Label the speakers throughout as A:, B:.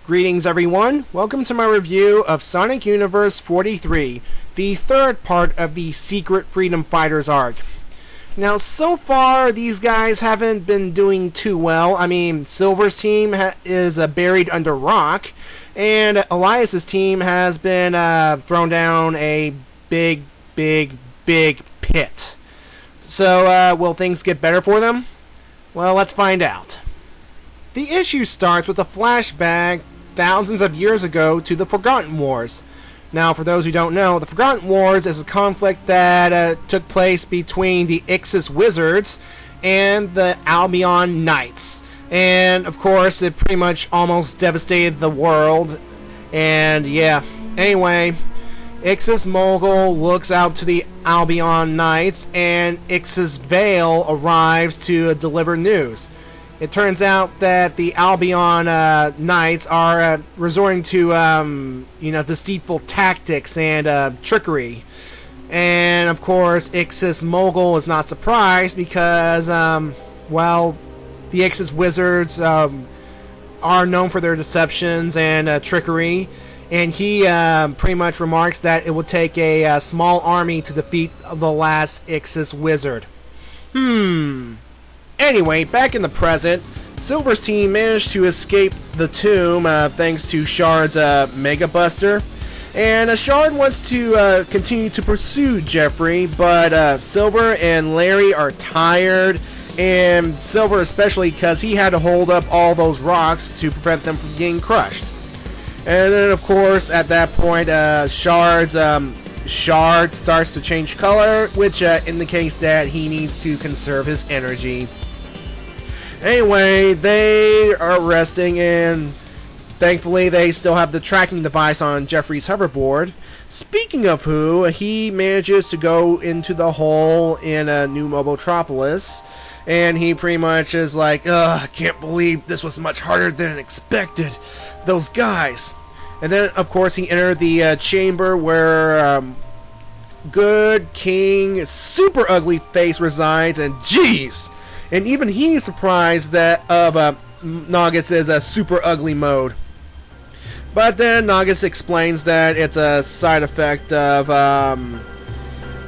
A: Greetings everyone, welcome to my review of Sonic Universe 43, the third part of the Secret Freedom Fighters arc. Now so far these guys haven't been doing too well. I mean, Silver's team is buried under rock, and Elias's team has been thrown down a big pit. So will things get better for them? Well, let's find out. The issue starts with a flashback thousands of years ago to the Forgotten Wars. Now, for those who don't know, the Forgotten Wars is a conflict that took place between the Ixis Wizards and the Albion Knights. And, of course, it pretty much almost devastated the world. And, yeah. Anyway, Ixis Mogul looks out to the Albion Knights, and Ixis Vale arrives to deliver news. It turns out that the Albion Knights are resorting to, deceitful tactics and trickery. And, of course, Ixis Mogul is not surprised because, the Ixis Wizards are known for their deceptions and trickery. And he pretty much remarks that it will take a small army to defeat the last Ixis Wizard. Anyway, back in the present, Silver's team managed to escape the tomb thanks to Shard's Mega Buster. And Shard wants to continue to pursue Jeffrey, but Silver and Larry are tired, and Silver especially because he had to hold up all those rocks to prevent them from getting crushed. And then, of course, at that point, Shard starts to change color, which indicates that he needs to conserve his energy. Anyway, they are resting, and thankfully they still have the tracking device on Jeffrey's hoverboard. Speaking of who, he manages to go into the hole in New Mobotropolis, and he pretty much is like, I can't believe this was much harder than expected. Those guys. And then, of course, he entered the chamber where Good King Super Ugly Face resides, and jeez! And even he's surprised that of Nagus' super ugly mode. But then Nagus explains that it's a side effect of,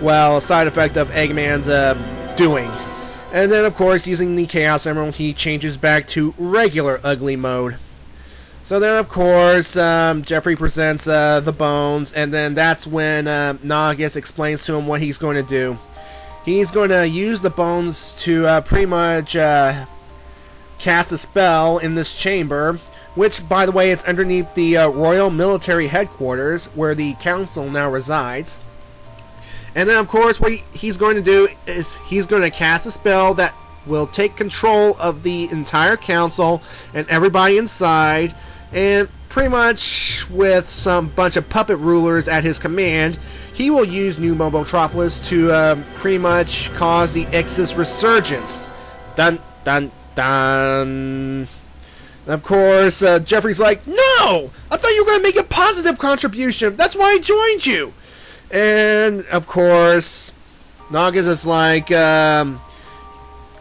A: Eggman's doing. And then, of course, using the Chaos Emerald, he changes back to regular ugly mode. So then, of course, Jeffrey presents the bones, and then that's when Nagus explains to him what he's going to do. He's going to use the bones to pretty much cast a spell in this chamber, which, by the way, it's underneath the Royal Military Headquarters, where the Council now resides. And then, of course, what he's going to do is he's going to cast a spell that will take control of the entire Council and everybody inside, and pretty much with some bunch of puppet rulers at his command, he will use New Mobotropolis to pretty much cause the Ixis resurgence. Dun dun dun. Of course, Jeffrey's like, no! I thought you were going to make a positive contribution. That's why I joined you. And, of course, Nagus is like,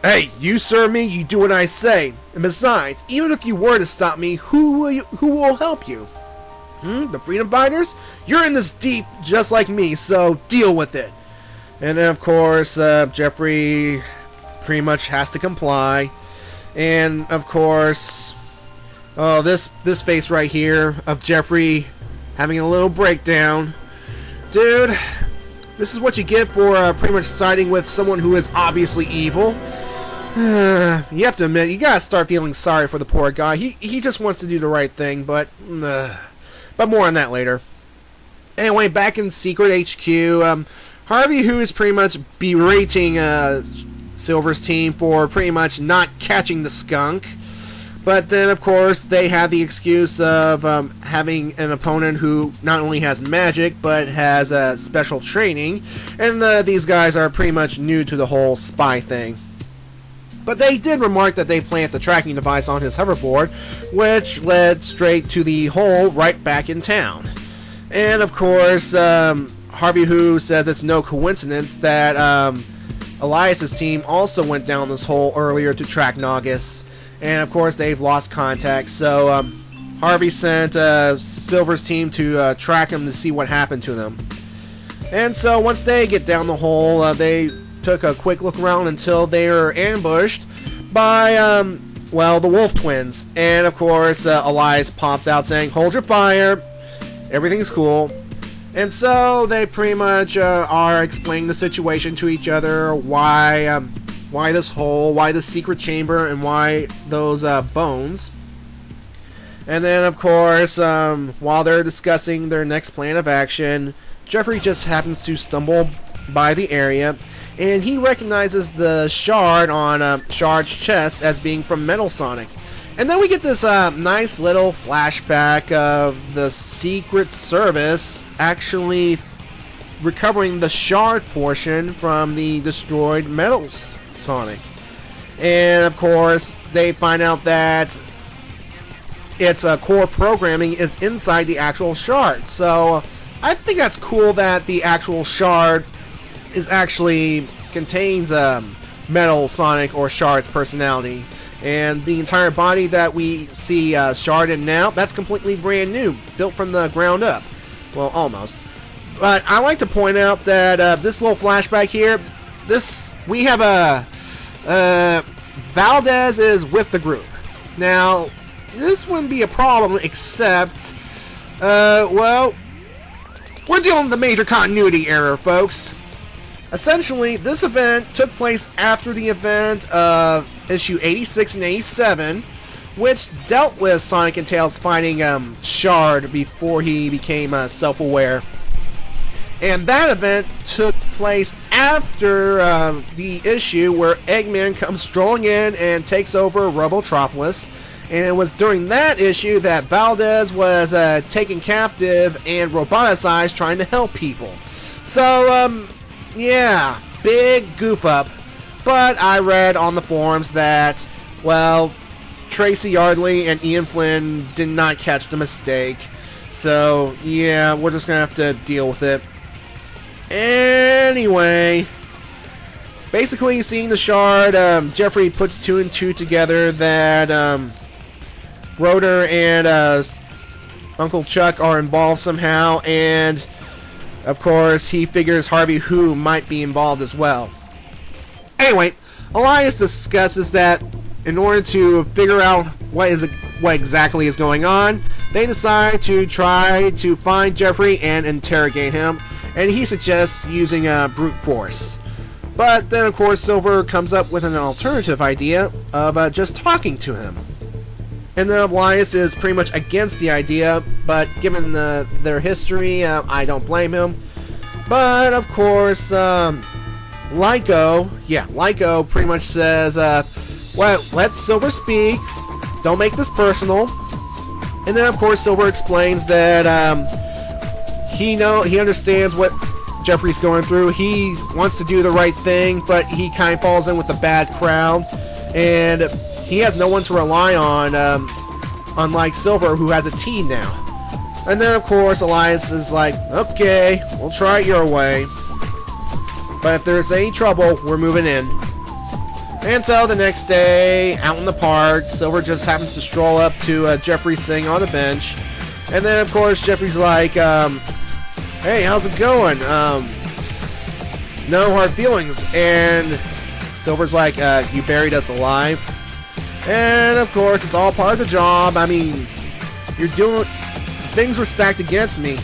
A: hey, you serve me, you do what I say. And besides, even if you were to stop me, who will help you? The Freedom Fighters? You're in this deep, just like me, so deal with it. And then, of course, Jeffrey pretty much has to comply. And, of course, this face right here of Jeffrey having a little breakdown. Dude, this is what you get for pretty much siding with someone who is obviously evil. You have to admit, you gotta start feeling sorry for the poor guy. He just wants to do the right thing, but more on that later. Anyway, back in Secret HQ, Harvey, who is pretty much berating Silver's team for pretty much not catching the skunk. But then, of course, they have the excuse of having an opponent who not only has magic, but has special training. And these guys are pretty much new to the whole spy thing. But they did remark that they planted the tracking device on his hoverboard, which led straight to the hole right back in town. And of course, Harvey Who says it's no coincidence that Elias's team also went down this hole earlier to track Nagus. And of course they've lost contact, so Harvey sent Silver's team to track him to see what happened to them. And so once they get down the hole, they took a quick look around until they were ambushed by, well, the Wolf Twins. And of course, Elias pops out saying, "Hold your fire, everything's cool." And so they pretty much are explaining the situation to each other, why this hole, why the secret chamber, and why those bones. And then, of course, while they're discussing their next plan of action, Jeffrey just happens to stumble by the area, and he recognizes the shard on Shard's chest as being from Metal Sonic. And then we get this nice little flashback of the Secret Service actually recovering the shard portion from the destroyed Metal Sonic. And of course, they find out that its core programming is inside the actual shard. So I think that's cool that the actual shard is actually contains Metal Sonic or Shard's personality. And the entire body that we see Shard in now, that's completely brand new, built from the ground up. Well, almost. But I like to point out that this little flashback here, we have Valdez is with the group. Now, this wouldn't be a problem except, well, we're dealing with a major continuity error, folks. Essentially, this event took place after the event of issue 86 and 87, which dealt with Sonic and Tails fighting Shard before he became self-aware. And that event took place after the issue where Eggman comes strolling in and takes over Robotropolis. And it was during that issue that Valdez was taken captive and roboticized trying to help people. So, yeah, big goof up. But I read on the forums that, well, Tracy Yardley and Ian Flynn did not catch the mistake. So, yeah, we're just going to have to deal with it. Anyway, basically seeing the shard, Jeffrey puts 2 and 2 together that Rotor and Uncle Chuck are involved somehow, and of course he figures Harvey Who might be involved as well. Anyway, Elias discusses that in order to figure out what exactly is going on, they decide to try to find Jeffrey and interrogate him, and he suggests using brute force. But then of course Silver comes up with an alternative idea of just talking to him. And then Elias is pretty much against the idea, but given their history, I don't blame him. But of course, Lyco pretty much says, well, let Silver speak, don't make this personal. And then of course Silver explains that he understands what Jeffrey's going through. He wants to do the right thing, but he kind of falls in with a bad crowd, and he has no one to rely on, unlike Silver, who has a team now. And then of course Elias is like, okay, we'll try it your way, but if there's any trouble, we're moving in. And so the next day, out in the park, Silver just happens to stroll up to Jeffrey sitting on the bench. And then of course Jeffrey's like, hey, how's it going? No hard feelings. And Silver's like, you buried us alive. And of course it's all part of the job. I mean, things were stacked against me.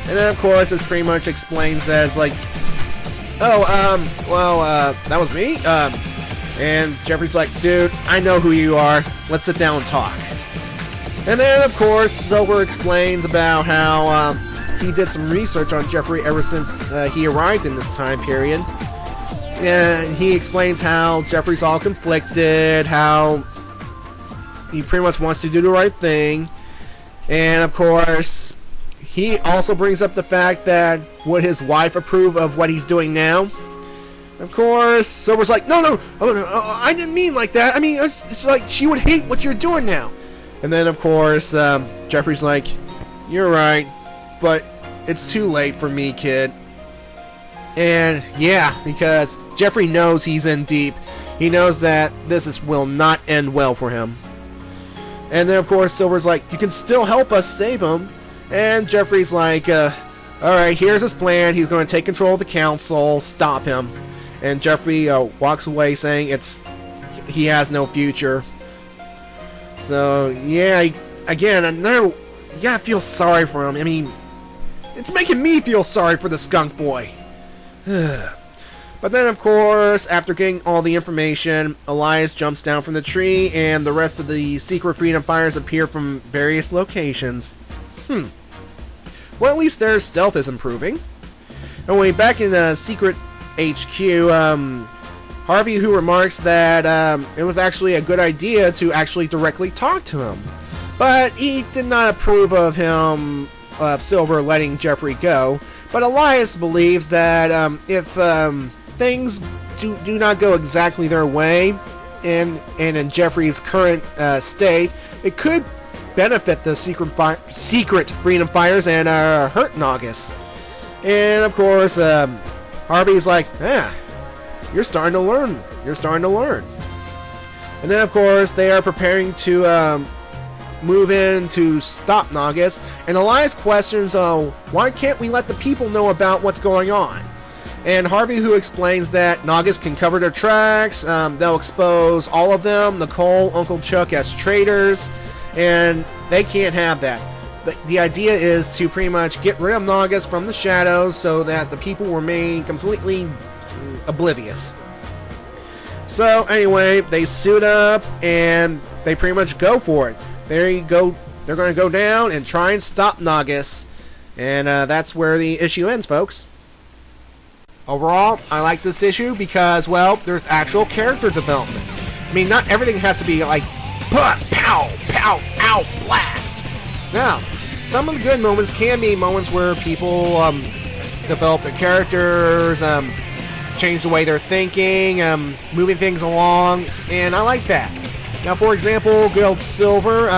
A: And then of course this pretty much explains that it's like, oh, that was me? And Jeffrey's like, dude, I know who you are. Let's sit down and talk. And then, of course, Silver explains about how he did some research on Jeffrey ever since he arrived in this time period. And he explains how Jeffrey's all conflicted, how he pretty much wants to do the right thing. And, of course, he also brings up the fact that would his wife approve of what he's doing now? Of course, Silver's like, no, I didn't mean like that. I mean, it's like she would hate what you're doing now. And then, of course, Jeffrey's like, you're right, but it's too late for me, kid. And yeah, because Jeffrey knows he's in deep. He knows that will not end well for him. And then, of course, Silver's like, you can still help us save him. And Jeffrey's like, alright, here's his plan. He's going to take control of the council, stop him. And Jeffrey walks away saying he has no future. So, yeah, again, another, you gotta feel sorry for him. I mean, it's making me feel sorry for the Skunk Boy. But then, of course, after getting all the information, Elias jumps down from the tree, and the rest of the secret freedom fighters appear from various locations. Well, at least their stealth is improving. Anyway, back in the secret HQ, Harvey, who remarks that it was actually a good idea to actually directly talk to him. But he did not approve of Silver letting Jeffrey go. But Elias believes that if things do not go exactly their way, and in Jeffrey's current state, it could benefit the secret freedom fighters and hurt Naugus. And of course, Harvey's like, you're starting to learn. You're starting to learn. And then, of course, they are preparing to move in to stop Naugus. And Elias questions, why can't we let the people know about what's going on? And Harvey, who explains that Naugus can cover their tracks, they'll expose all of them, Nicole, Uncle Chuck, as traitors, and they can't have that. The idea is to pretty much get rid of Naugus from the shadows so that the people remain completely oblivious. So anyway, they suit up and they pretty much go for it. There you go. They're going to go down and try and stop Naugus. And that's where the issue ends, folks. Overall, I like this issue because, well, there's actual character development. I mean, not everything has to be like, pow, pow, ow, blast. Now, some of the good moments can be moments where people develop their characters, change the way they're thinking, moving things along, and I like that. Now, for example, good old Silver,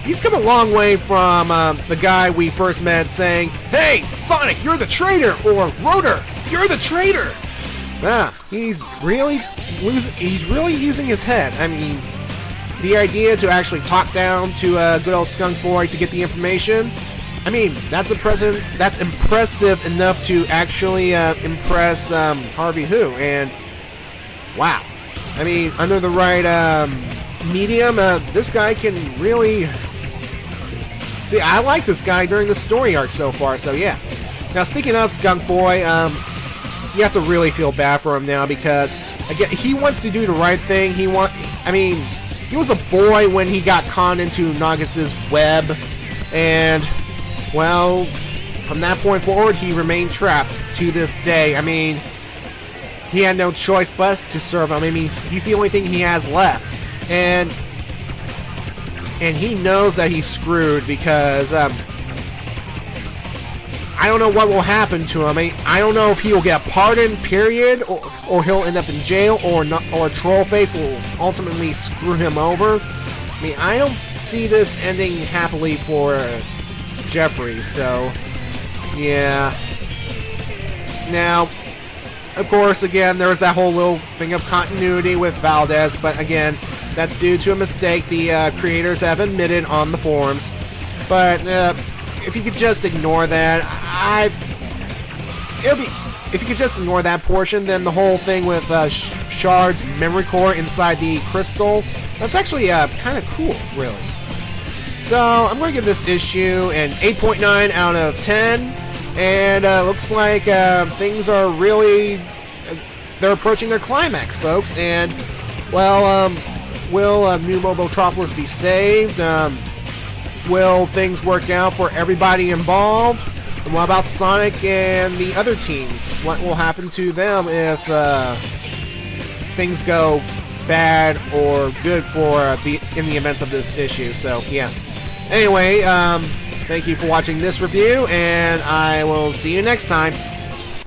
A: he's come a long way from the guy we first met saying, "Hey, Sonic, you're the traitor," or "Rotor, you're the traitor." He's really using his head. I mean, the idea to actually talk down to good old Skunk Boy to get the information, I mean, that's impressive enough to actually impress Harvey Who, and wow. I mean, under the right medium, this guy can really... See, I like this guy during the story arc so far, so yeah. Now, speaking of Skunk Boy, you have to really feel bad for him now because, again, he wants to do the right thing. He was a boy when he got conned into Naugus's web, and, well, from that point forward, he remained trapped to this day. I mean, he had no choice but to serve him. I mean, he's the only thing he has left, and he knows that he's screwed because I don't know what will happen to him. I don't know if he will get a pardon, period, or he'll end up in jail, or Trollface will ultimately screw him over. I mean, I don't see this ending happily for Jeffrey, so yeah. Now, of course, again, there was that whole little thing of continuity with Valdez, but again, that's due to a mistake the creators have admitted on the forums. But if you could just ignore that, if you could just ignore that portion, then the whole thing with Shard's memory core inside the crystal, that's actually kind of cool, really. So I'm going to give this issue an 8.9 out of 10, and looks like things are really, they're approaching their climax, folks, and, well, will New Mobotropolis be saved? Will things work out for everybody involved? And what about Sonic and the other teams? What will happen to them if things go bad or good for in the events of this issue? So yeah. Anyway, thank you for watching this review, and I will see you next time.